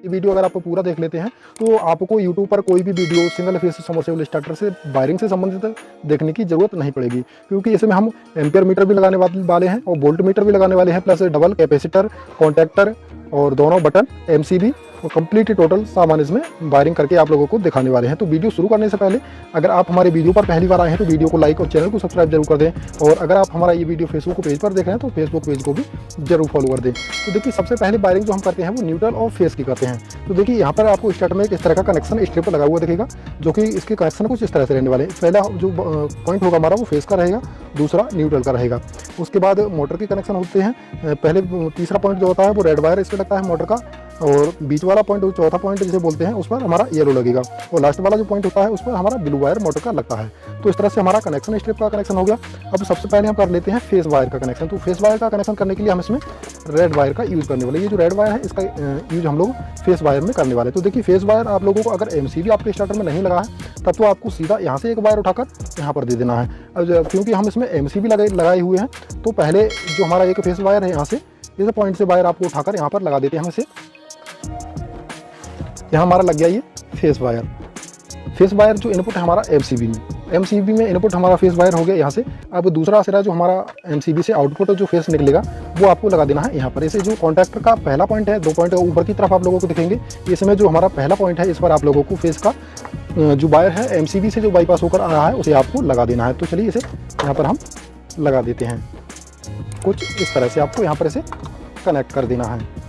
ये वीडियो अगर आप पूरा देख लेते हैं तो आपको यूट्यूब पर कोई भी video single phase submersible starter से वायरिंग से संबंधित देखने की जरूरत नहीं पड़ेगी, क्योंकि इसमें हम एम्पियर मीटर भी लगाने वाले हैं और वोल्ट मीटर भी लगाने वाले हैं, प्लस डबल कैपेसिटर, कॉन्टैक्टर और दोनों बटन, एमसीबी और कंप्लीट टोटल सामान इसमें वायरिंग करके आप लोगों को दिखाने वाले हैं। तो वीडियो शुरू करने से पहले अगर आप हमारे वीडियो पर पहली बार आए हैं तो वीडियो को लाइक और चैनल को सब्सक्राइब जरूर कर दें, और अगर आप हमारा ये वीडियो फेसबुक पेज पर देख रहे हैं तो फेसबुक पेज को भी जरूर फॉलो कर दें। तो देखिए सबसे पहले वायरिंग जो हम करते हैं वो न्यूट्रल और फेस की करते हैं। तो देखिए यहाँ पर आपको स्टार्ट में इस तरह का कनेक्शन स्ट्रिप लगा हुआ दिखेगा, जो कि इसके कनेक्शन कुछ इस तरह से रहने वाले हैं। पहला जो पॉइंट होगा हमारा वो फेस का रहेगा, दूसरा न्यूट्रल का रहेगा। उसके बाद मोटर के कनेक्शन होते हैं। पहले तीसरा पॉइंट जो होता है वो रेड वायर इस पर लगता है मोटर का, और बीच वाला पॉइंट चौथा पॉइंट जिसे बोलते हैं उस पर हमारा येलो लगेगा, और लास्ट वाला जो पॉइंट होता है उस पर हमारा ब्लू वायर मोटर का लगता है। तो इस तरह से हमारा कनेक्शन स्ट्रिप का कनेक्शन हो गया। अब सबसे पहले हम कर लेते हैं फेस वायर का कनेक्शन। तो फेस वायर का कनेक्शन करने के लिए हम इसमें रेड वायर का यूज़ करने वाले। ये जो रेड वायर है इसका यूज हम लोग फेस वायर में करने वाले। तो देखिए फेस वायर आप लोगों को अगर एमसीबी आपके स्टार्टर में नहीं लगा है तब तो आपको सीधा यहाँ से एक वायर उठाकर यहाँ पर दे देना है। अब क्योंकि हम इसमें एमसीबी लगाए हुए हैं तो पहले जो हमारा एक फेस वायर है यहाँ से इस पॉइंट से वायर आपको उठाकर यहाँ पर लगा देते हैं। हम इसे यहाँ हमारा लग गया ये फेस वायर। फेस वायर जो इनपुट है हमारा एमसीबी में इनपुट हमारा फेस वायर हो गया यहाँ से। अब दूसरा सिरा जो हमारा एमसीबी से आउटपुट जो फेस निकलेगा वो आपको लगा देना है यहाँ पर। इसे जो कॉन्टैक्टर का पहला पॉइंट है, 2 पॉइंट ऊपर की तरफ आप लोगों को दिखेंगे, इसमें जो हमारा पहला पॉइंट है इस पर आप लोगों को फेस का जो वायर है एमसीबी से जो बाईपास होकर आ रहा है उसे आपको लगा देना है। तो चलिए इसे यहाँ पर हम लगा देते हैं। कुछ इस तरह से आपको यहाँ पर इसे कनेक्ट कर देना है।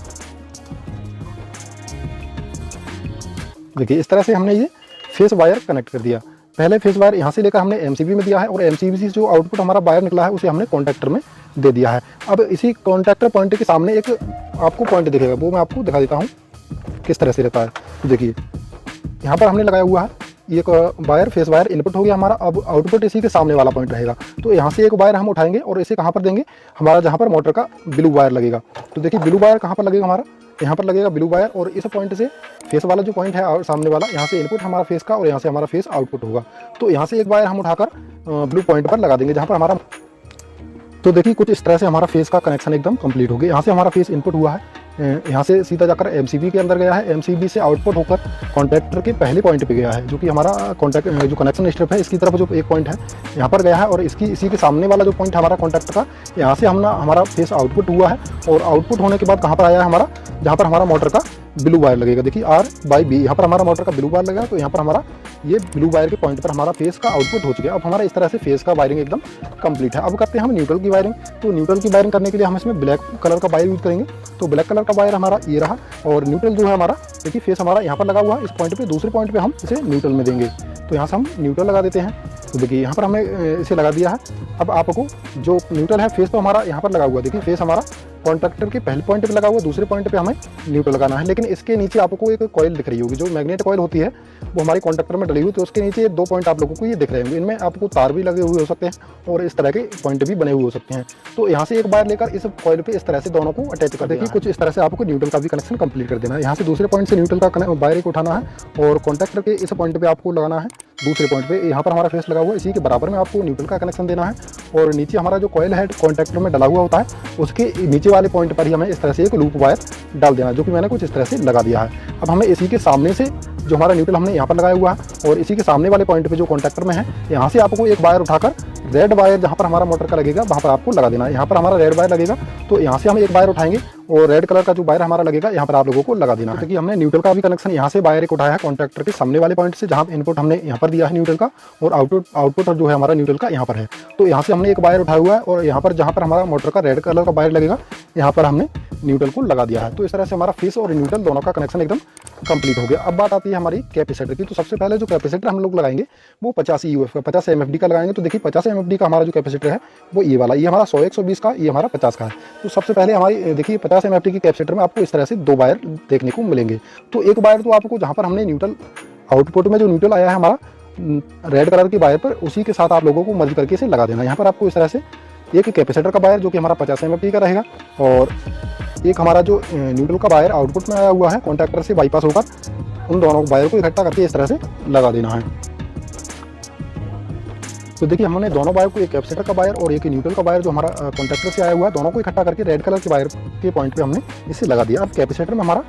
देखिए इस तरह से हमने ये फेस वायर कनेक्ट कर दिया। पहले फेस वायर यहाँ से लेकर हमने एमसीबी में दिया है, और एमसीबी से जो आउटपुट हमारा वायर निकला है उसे हमने कॉन्टैक्टर में दे दिया है। अब इसी कॉन्टैक्टर पॉइंट के सामने एक आपको पॉइंट दिखेगा, वो मैं आपको दिखा देता हूँ किस तरह से रहता है। देखिए यहाँ पर हमने लगाया हुआ है एक वायर, फेस वायर इनपुट हो गया हमारा। अब आउटपुट इसी के सामने वाला पॉइंट रहेगा। तो यहाँ से एक वायर हम उठाएंगे और इसे कहाँ पर देंगे, हमारा जहाँ पर मोटर का ब्लू वायर लगेगा। तो देखिए ब्लू वायर कहाँ पर लगेगा, हमारा यहाँ पर लगेगा ब्लू वायर, और इस पॉइंट से फेस वाला जो पॉइंट है और सामने वाला, यहाँ से इनपुट हमारा फेस का और यहाँ से हमारा फेस आउटपुट होगा। तो यहाँ से एक वायर हम उठाकर ब्लू पॉइंट पर लगा देंगे जहाँ पर हमारा। तो देखिए कुछ इस तरह से हमारा फेस का कनेक्शन एकदम कंप्लीट हो गया। यहाँ से हमारा फेस इनपुट हुआ है, यहाँ से सीधा जाकर एमसीबी के अंदर गया है, एमसीबी से आउटपुट होकर कॉन्टैक्टर के पहले पॉइंट पे गया है, जो कि हमारा कॉन्टैक्ट जो कनेक्शन स्ट्रिप है इसकी तरफ जो एक पॉइंट है यहाँ पर गया है, और इसी के सामने वाला जो पॉइंट हमारा कॉन्टैक्टर का, यहाँ से हमारा फेस आउटपुट हुआ है। और आउटपुट होने के बाद कहाँ पर आया है हमारा, जहाँ पर हमारा मोटर का ब्लू वायर लगेगा। देखिए R/B यहाँ पर हमारा मोटर का ब्लू वायर लगेगा। तो यहाँ पर हमारा ये ब्लू वायर के पॉइंट पर हमारा फेस का आउटपुट हो चुका है। अब हमारा इस तरह से फेस का वायरिंग एकदम कंप्लीट है। अब करते हैं हम न्यूट्रल की वायरिंग। तो न्यूट्रल की वायरिंग करने के लिए हम इसमें ब्लैक कलर का वायर यूज करेंगे। तो ब्लैक कलर का वायर हमारा ये रहा, और न्यूट्रल जो है हमारा, देखिए फेस हमारा यहाँ पर लगा हुआ है इस पॉइंट पे, दूसरे पॉइंट पे हम इसे न्यूट्रल में देंगे। तो यहाँ से हम न्यूट्रल लगा देते हैं। तो देखिए यहाँ पर हमने इसे लगा दिया है। अब आपको जो न्यूट्रल है फेस तो हमारा यहाँ पर लगा हुआ है, देखिए फेस हमारा कॉन्टैक्टर के पहले पॉइंट पे लगा हुआ है, दूसरे पॉइंट पे हमें न्यूट्रल लगाना है। लेकिन इसके नीचे आपको एक कॉइल दिख रही होगी, जो मैग्नेट कॉइल होती है वो हमारी कॉन्टैक्टर में डली हुई। तो उसके नीचे 2 पॉइंट आप लोगों को ये दिख रहे होंगे। इनमें आपको तार भी लगे हुए हो सकते हैं और इस तरह के पॉइंट भी बने हुए हो सकते हैं। तो यहाँ से एक वायर लेकर इस कॉइल पे इस तरह से दोनों को अटैच कर देखिए। कुछ इस तरह से आपको न्यूट्रल का भी कनेक्शन कंप्लीट कर देना है। यहाँ से दूसरे पॉइंट से न्यूट्रल का वायर को उठाना है, और कॉन्टैक्टर के इस पॉइंट पर आपको लगाना है दूसरे पॉइंट पे। यहाँ पर हमारा फेस लगा हुआ है, इसी के बराबर में आपको न्यूट्रल का कनेक्शन देना है। और नीचे हमारा जो कॉइल है कॉन्टैक्टर में डला हुआ होता है, उसके नीचे वाले पॉइंट पर ही हमें इस तरह से एक लूप वायर डाल देना है, जो कि मैंने कुछ इस तरह से लगा दिया है। अब हमें इसी के सामने से जो हमारा न्यूट्रल हमने यहाँ पर लगाया हुआ है, और इसी के सामने वाले पॉइंट पे जो कॉन्टैक्टर में है, यहाँ से आपको एक वायर उठाकर रेड वायर जहाँ पर हमारा मोटर का लगेगा वहाँ पर आपको लगा देना है। यहाँ पर हमारा रेड वायर लगेगा, तो यहाँ से हम एक वायर उठाएंगे और रेड कलर का जो वायर हमारा लगेगा यहाँ पर आप लोगों को लगा देना है। क्योंकि हमने न्यूट्रल का भी कनेक्शन यहाँ से वायर एक उठाया है कॉन्टैक्टर के सामने वाले पॉइंट से, जहाँ इनपुट हमने यहाँ पर दिया है न्यूट्रल का, और आउटपुट जो है हमारा न्यूट्रल का यहाँ पर है। तो यहाँ से हमने एक वायर उठाया हुआ है, और यहाँ पर जहाँ पर हमारा मोटर का रेड कलर का वायर लगेगा यहाँ पर हमने न्यूट्रल को लगा दिया है। तो इस तरह से हमारा फेस और न्यूट्रल दोनों का कनेक्शन एकदम कंप्लीट हो गया। अब बात आती है हमारी कैपेसिटर की। तो सबसे पहले जो कैपेसिटर हम लोग लगाएंगे वो 50 EUF का 50 MFD का लगाएंगे। तो देखिए 50 MFD का हमारा जो कैपेसिटर है वो ये वाला, ये हमारा 100-120 का, ये हमारा 50 का है। तो सबसे पहले हमारी देखिए 50 MFD की कैपेसिटर में आपको इस तरह से 2 वायर देखने को मिलेंगे। तो एक वायर तो आपको जहाँ पर हमने न्यूट्रल आउटपुट में जो न्यूट्रल आया है हमारा रेड कलर की वायर पर, उसी के साथ आप लोगों को मर्ज करके इसे लगा देना। यहाँ पर आपको इस तरह से एक कैपेसिटर का वायर जो कि हमारा 50 MFD का रहेगा, और एक हमारा जो न्यूट्रल का वायर आउटपुट में आया हुआ है कॉन्टैक्टर से बाईपास होकर, उन दोनों वायर को इकट्ठा करके इस तरह से लगा देना है। तो देखिए हमने दोनों वायर को, एक कैपेसिटर का वायर और एक न्यूट्रल का वायर जो हमारा कॉन्टैक्टर से आया हुआ है, दोनों को इकट्ठा करके रेड कलर के वायर के पॉइंट पे हमने इसे लगा दिया। अब कैपेसिटर में हमारा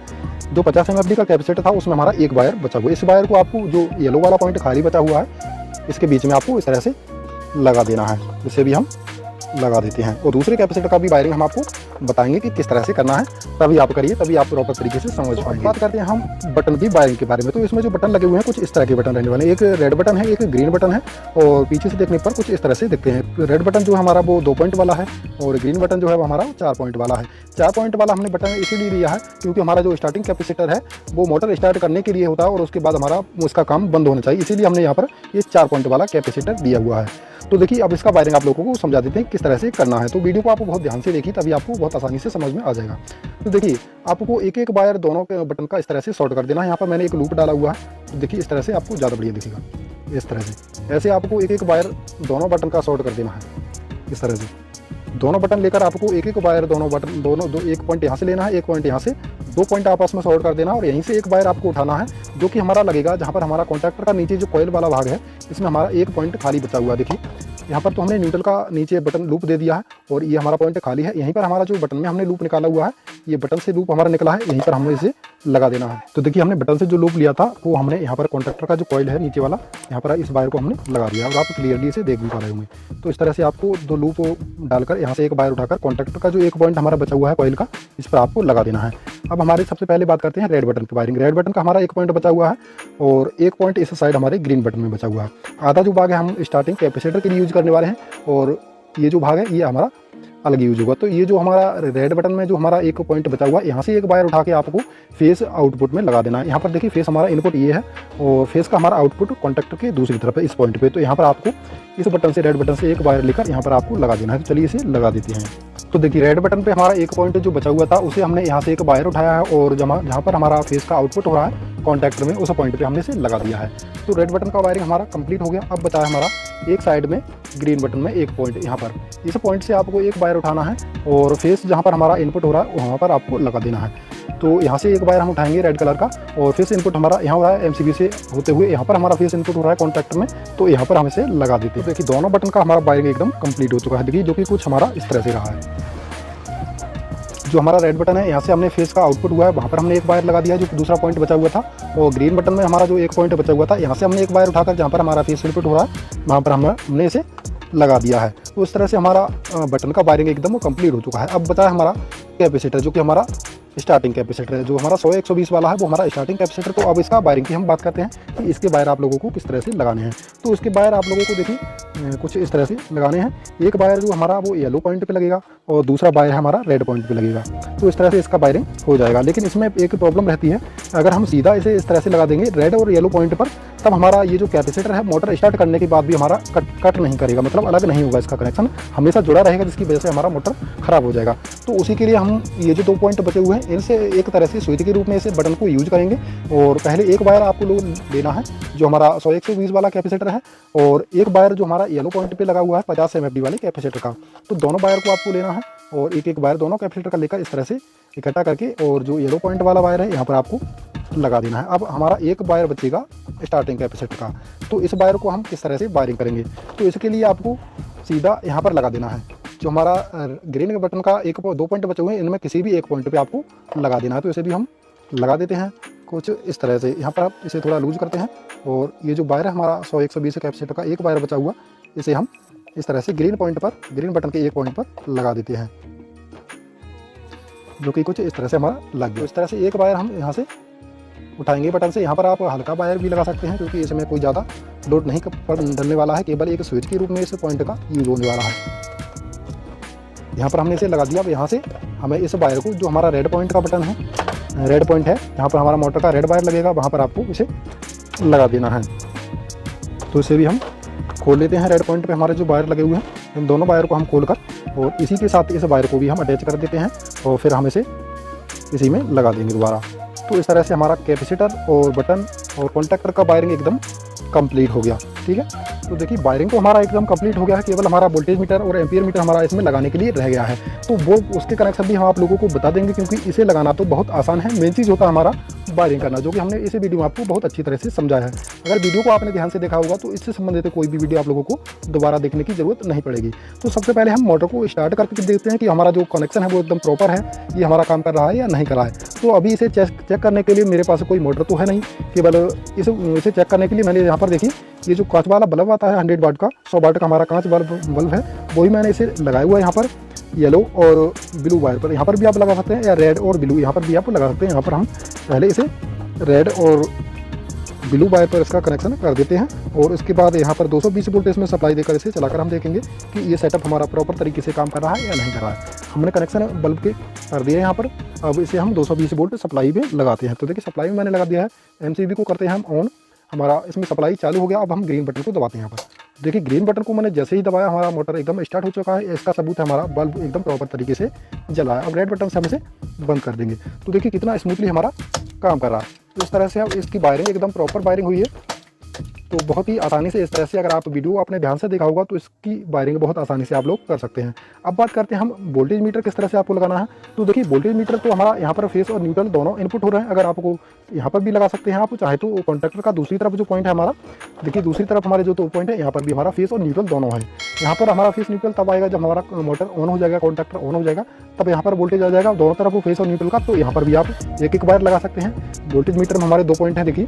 जो 50 mAh का कैपेसिटर था उसमें हमारा एक वायर बचा हुआ है। इस वायर को आपको जो येलो वाला पॉइंट खाली बचा हुआ है इसके बीच में आपको इस तरह से लगा देना है। इसे भी हम लगा देते हैं और दूसरे कैपेसिटर का भी वायरिंग हम आपको बताएंगे कि किस तरह से करना है, तभी आप करिए, तभी आप प्रॉपर तरीके से समझ पाएंगे। बात करते हैं हम बटन की वायरिंग के बारे में। तो इसमें जो बटन लगे हुए हैं कुछ इस तरह के बटन रहने वाले हैं। एक रेड बटन है, एक ग्रीन बटन है और पीछे से देखने पर कुछ इस तरह से दिखते हैं। रेड बटन जो हमारा वो 2 पॉइंट वाला है और ग्रीन बटन जो है वो हमारा 4 पॉइंट वाला है। 4 पॉइंट वाला हमने बटन इसीलिए लिया है क्योंकि हमारा जो स्टार्टिंग कैपेसिटर है वो मोटर स्टार्ट करने के लिए होता है और उसके बाद हमारा उसका काम बंद होना चाहिए, इसीलिए हमने यहाँ पर ये 4 पॉइंट वाला कैपेसिटर दिया हुआ है। तो देखिए अब इसका वायरिंग आप लोगों को समझा देते हैं किस तरह से करना है। तो वीडियो को आप बहुत ध्यान से देखिए, तभी आपको बहुत आसानी से समझ में आ जाएगा। तो देखिए आपको एक एक वायर दोनों के बटन का इस तरह से शॉर्ट कर देना है। यहाँ पर मैंने एक लूप डाला हुआ है, तो देखिए इस तरह से आपको ज़्यादा बढ़िया दिखेगा। इस तरह से ऐसे आपको एक एक वायर दोनों बटन का शॉर्ट कर देना है। इस तरह से दोनों बटन लेकर आपको एक एक वायर दोनों बटन दो एक पॉइंट यहाँ से लेना है, एक पॉइंट यहाँ से, 2 पॉइंट आपस में शॉर्ट कर देना और यहीं से एक वायर आपको उठाना है जो कि हमारा लगेगा जहाँ पर हमारा कॉन्टैक्टर का नीचे जो कॉइल वाला भाग है इसमें हमारा एक पॉइंट खाली बचा हुआ है। देखिए यहाँ पर तो हमने न्यूट्रल का नीचे बटन लूप दे दिया है और ये हमारा पॉइंट खाली है। यहीं पर हमारा जो बटन में हमने लूप निकाला हुआ है, ये बटन से लूप हमारा निकला है, यहीं पर हमें इसे लगा देना है। तो देखिए हमने बटन से जो लूप लिया था वो हमने यहाँ पर कॉन्टैक्टर का जो कॉइल है नीचे वाला, यहाँ पर इस वायर को हमने लगा दिया और आप क्लियरली इसे देख भी पा रहे होंगे। तो इस तरह से आपको 2 लूप डालकर यहाँ से एक वायर उठाकर कॉन्टैक्टर का जो एक पॉइंट हमारा बचा हुआ है कॉइल का, इस पर आपको लगा देना है। अब हमारे सबसे पहले बात करते हैं रेड बटन की वायरिंग। रेड बटन का हमारा एक पॉइंट बचा हुआ है और एक पॉइंट इस साइड हमारे ग्रीन बटन में बचा हुआ है। आधा जो भाग है हम स्टार्टिंग कैपेसिटर के लिए यूज करने वाले हैं और ये जो भाग है ये हमारा अलग यूज होगा। तो ये जो हमारा रेड बटन में जो हमारा एक पॉइंट बचा हुआ है, यहाँ से एक वायर उठा के आपको फेस आउटपुट में लगा देना है। यहाँ पर देखिए फेस हमारा इनपुट ये है और फेस का हमारा आउटपुट कॉन्टैक्टर के दूसरी तरफ है इस पॉइंट पे। तो यहाँ पर आपको इस बटन से रेड बटन से एक वायर लेकर यहाँ पर आपको लगा देना है। तो चलिए इसे लगा देते हैं। तो देखिए रेड बटन पे हमारा एक पॉइंट जो बचा हुआ था उसे हमने यहाँ से एक वायर उठाया है और जहाँ पर हमारा फेस का आउटपुट हो रहा है कॉन्टैक्टर में, उस पॉइंट पे हमने इसे लगा दिया है। तो रेड बटन का वायरिंग हमारा कंप्लीट हो गया। अब बचा है हमारा एक साइड में ग्रीन बटन में एक पॉइंट। यहाँ पर इस पॉइंट से आपको एक वायर उठाना है और फेस जहाँ पर हमारा इनपुट हो रहा है वहाँ पर आपको लगा देना है। तो यहाँ से एक वायर हम उठाएंगे रेड कलर का और फेस इनपुट हमारा यहाँ हो रहा है MCB से होते हुए, यहाँ पर हमारा फेस इनपुट हो रहा है कॉन्टैक्टर में, तो यहाँ पर हम इसे लगा देते हैं। देखिए दोनों बटन का हमारा वायरिंग एकदम कंप्लीट हो चुका है। देखिए जो कि कुछ हमारा इस तरह से रहा है। जो हमारा रेड बटन है यहाँ से हमने फेस का आउटपुट हुआ है, वहाँ पर हमने एक वायर लगा दिया जो कि दूसरा पॉइंट बचा हुआ था और ग्रीन बटन में हमारा जो एक पॉइंट बचा हुआ था यहाँ से हमने एक वायर उठाकर जहाँ पर हमारा फेस इनपुट हो रहा है वहाँ पर हमने इसे लगा दिया है। तो इस तरह से हमारा बटन का वायरिंग एकदम कंप्लीट हो चुका है। अब बचा है हमारा कैपेसिटर जो कि हमारा स्टार्टिंग कैपेसिटर है, जो हमारा 100-120 वाला है वो हमारा स्टार्टिंग कैपेसिटर। तो अब इसका वायरिंग की हम बात करते हैं कि इसके वायर आप लोगों को किस तरह से लगाने हैं। तो इसके वायर आप लोगों को देखिए कुछ इस तरह से लगाने हैं। एक वायर जो हमारा वो येलो पॉइंट पे लगेगा और दूसरा वायर हमारा रेड पॉइंट पे लगेगा। तो इस तरह से इसका वायरिंग हो जाएगा। लेकिन इसमें एक प्रॉब्लम रहती है, अगर हम सीधा इसे इस तरह से लगा देंगे रेड और येलो पॉइंट पर, तब हमारा ये जो कैपेसिटर है मोटर स्टार्ट करने के बाद भी हमारा कट नहीं करेगा, मतलब अलग नहीं होगा, इसका कनेक्शन हमेशा जुड़ा रहेगा, जिसकी वजह से हमारा मोटर खराब हो जाएगा। तो उसी के लिए हम ये जो 2 पॉइंट बचे हुए हैं इनसे एक तरह से स्विच के रूप में इसे बटन को यूज करेंगे। और पहले एक वायर आपको लोग लेना है जो हमारा 100-120 वाला कैपेसिटर है और एक वायर जो हमारा येलो पॉइंट पे लगा हुआ है 50 mAh वाले कैपेसिटर का। तो दोनों वायर को आपको लेना है और एक एक वायर दोनों कैपेसिटर का लेकर इस तरह से इकट्ठा करके और जो येलो पॉइंट वाला वायर है यहाँ पर आपको लगा देना है। अब हमारा एक वायर बचेगा स्टार्टिंग कैपेसिटर का, तो इस वायर को हम किस तरह से वायरिंग करेंगे। तो इसके लिए आपको सीधा यहाँ पर लगा देना है। जो हमारा ग्रीन बटन का 2 पॉइंट बचे हुए हैं इनमें किसी भी एक पॉइंट पे आपको लगा देना है। तो इसे भी हम लगा देते हैं कुछ इस तरह से। यहाँ पर आप इसे थोड़ा लूज करते हैं और ये जो वायर है हमारा 100-120 कैपेसिटर का एक वायर बचा हुआ, इसे हम इस तरह से ग्रीन बटन के एक पॉइंट पर लगा देते हैं, जो कि कुछ इस तरह से हमारा लग गया। इस तरह से एक वायर हम यहाँ से उठाएंगे बटन से। यहाँ पर आप हल्का वायर भी लगा सकते हैं क्योंकि इसमें कोई ज़्यादा लोड नहीं डलने वाला है, केवल एक स्विच के रूप में इस पॉइंट का यूज होने वाला है। यहाँ पर हमने इसे लगा दिया। अब यहाँ से हमें इस वायर को, जो हमारा रेड पॉइंट का बटन है, रेड पॉइंट है यहाँ पर हमारा मोटर का रेड वायर लगेगा, वहाँ पर आपको इसे लगा देना है। तो इसे भी हम खोल लेते हैं। रेड पॉइंट पे हमारे जो वायर लगे हुए हैं इन दोनों वायर को हम खोलकर और इसी के साथ इस वायर को भी हम अटैच कर देते हैं और फिर हम इसे इसी में लगा देंगे दोबारा। तो इस तरह से हमारा कैपेसिटर और बटन और कॉन्टैक्टर का वायरिंग एकदम कंप्लीट हो गया। ठीक है, तो देखिए वायरिंग तो हमारा एकदम कंप्लीट हो गया है, केवल हमारा वोल्टेज मीटर और एम्पियर मीटर हमारा इसमें लगाने के लिए रह गया है। तो वो उसके कनेक्शन भी हम आप लोगों को बता देंगे क्योंकि इसे लगाना तो बहुत आसान है। मेन चीज़ होता है हमारा वायरिंग करना, जो कि हमने इस वीडियो में आपको बहुत अच्छी तरह से समझाया है। अगर वीडियो को आपने ध्यान से देखा होगा तो इससे संबंधित कोई भी वीडियो आप लोगों को दोबारा देखने की ज़रूरत नहीं पड़ेगी। तो सबसे पहले हम मोटर को स्टार्ट करके देखते हैं कि हमारा जो कनेक्शन है वो एकदम प्रॉपर है, ये हमारा काम कर रहा है या नहीं कर रहा है। तो अभी इसे चेक करने के लिए मेरे पास कोई मोटर तो है नहीं, केवल इसे चेक करने के लिए मैंने यहाँ पर देखी ये जो कांच वाला बल्ब आता है 100 वाट का, 100 वाट का हमारा कांच बल्ब है, वही मैंने इसे लगाया हुआ है यहाँ पर येलो और ब्लू वायर पर। यहाँ पर भी आप लगा सकते हैं या रेड और ब्लू यहाँ पर भी आप लगा सकते हैं। यहाँ पर हम पहले इसे रेड और ब्लू वायर पर इसका कनेक्शन कर देते हैं और उसके बाद यहाँ पर 220 वोल्ट इसमें सप्लाई देकर इसे चलाकर हम देखेंगे कि ये सेटअप हमारा प्रॉपर तरीके से काम कर रहा है या नहीं कर रहा है। हमने कनेक्शन बल्ब के कर दिया यहाँ पर, अब इसे हम 220 वोल्ट सप्लाई में लगाते हैं। तो देखिए सप्लाई में मैंने लगा दिया है। MCB को करते हैं हम ऑन, हमारा इसमें सप्लाई चालू हो गया। अब हम ग्रीन बटन को दबाते हैं यहाँ पर। देखिए ग्रीन बटन को मैंने जैसे ही दबाया हमारा मोटर एकदम स्टार्ट हो चुका है। इसका सबूत है हमारा बल्ब एकदम प्रॉपर तरीके से जला है। अब रेड बटन से हम इसे बंद कर देंगे। तो देखिए कितना स्मूथली हमारा काम कर रहा है। तो इस तरह से अब इसकी वायरिंग एकदम प्रॉपर वायरिंग हुई है। तो बहुत ही आसानी से इस तरह से, अगर आप वीडियो आपने ध्यान से देखा होगा तो इसकी वायरिंग बहुत आसानी से आप लोग कर सकते हैं। अब बात करते हैं हम वोल्टेज मीटर किस तरह से आपको लगाना है। तो देखिए वोल्टेज मीटर तो हमारा यहाँ पर फेस और न्यूट्रल दोनों इनपुट हो रहे हैं। अगर आपको यहाँ पर भी लगा सकते हैं आप चाहे तो कॉन्टैक्टर का दूसरी तरफ जो पॉइंट है हमारा, देखिए दूसरी तरफ हमारे जो 2 पॉइंट है यहाँ पर भी हमारा फेस और न्यूट्रल दोनों है। यहाँ पर हमारा फेस न्यूट्रल तब आएगा जब हमारा मोटर ऑन हो जाएगा, कॉन्टैक्टर ऑन हो जाएगा, तब यहाँ पर वोल्टेज आ जाएगा दोनों तरफ फेस और न्यूट्रल का। तो यहाँ पर भी आप एक वायर लगा सकते हैं। वोल्टेज मीटर में हमारे 2 पॉइंट हैं, देखिए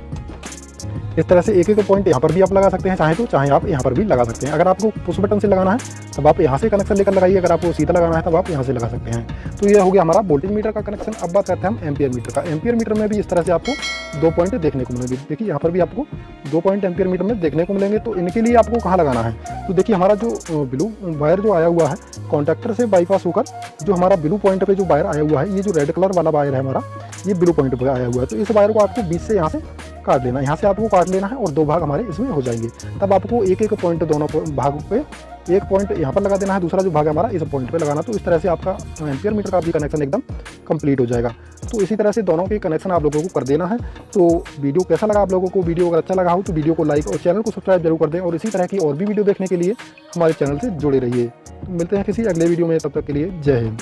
इस तरह से एक पॉइंट यहाँ पर भी आप लगा सकते हैं, चाहे आप यहाँ पर भी लगा सकते हैं। अगर आपको पुश बटन से लगाना है तब आप यहाँ से कनेक्शन लेकर लगाइए, अगर आपको सीधा लगाना है तब आप यहाँ से लगा सकते हैं। तो ये हो गया हमारा वोल्टेज मीटर का कनेक्शन। अब बात करते हैं हम एम्पियर मीटर का। एम्पियर मीटर में भी इस तरह से आपको 2 पॉइंट देखने को मिलेंगे। देखिए यहाँ पर भी आपको 2 पॉइंट एम्पियर मीटर में देखने को मिलेंगे। तो इनके लिए आपको कहाँ लगाना है, तो देखिए हमारा जो ब्लू वायर जो आया हुआ है कॉन्टैक्टर से बाईपास होकर जो हमारा ब्लू पॉइंट पे जो वायर आया हुआ है, ये जो रेड कलर वाला वायर है हमारा, ये ब्लू पॉइंट पे आया हुआ है। तो इस वायर को आपको बीच से यहाँ से काट लेना है, यहाँ से आपको काट लेना है और 2 भाग हमारे इसमें हो जाएंगे। तब आपको एक पॉइंट दोनों भाग पे, एक पॉइंट यहाँ पर लगा देना है, दूसरा जो भाग है हमारा इस पॉइंट पे लगाना। तो इस तरह से आपका एम्पियर मीटर का भी कनेक्शन एकदम कंप्लीट हो जाएगा। तो इसी तरह से दोनों के कनेक्शन आप लोगों को कर देना है। तो वीडियो कैसा लगा आप लोगों को, वीडियो अगर अच्छा लगा हो तो वीडियो को लाइक और चैनल को सब्सक्राइब जरूर कर दें और इसी तरह की और भी वीडियो देखने के लिए हमारे चैनल से जुड़े रहिए। तो मिलते हैं किसी अगले वीडियो में, तब तक के लिए जय हिंद।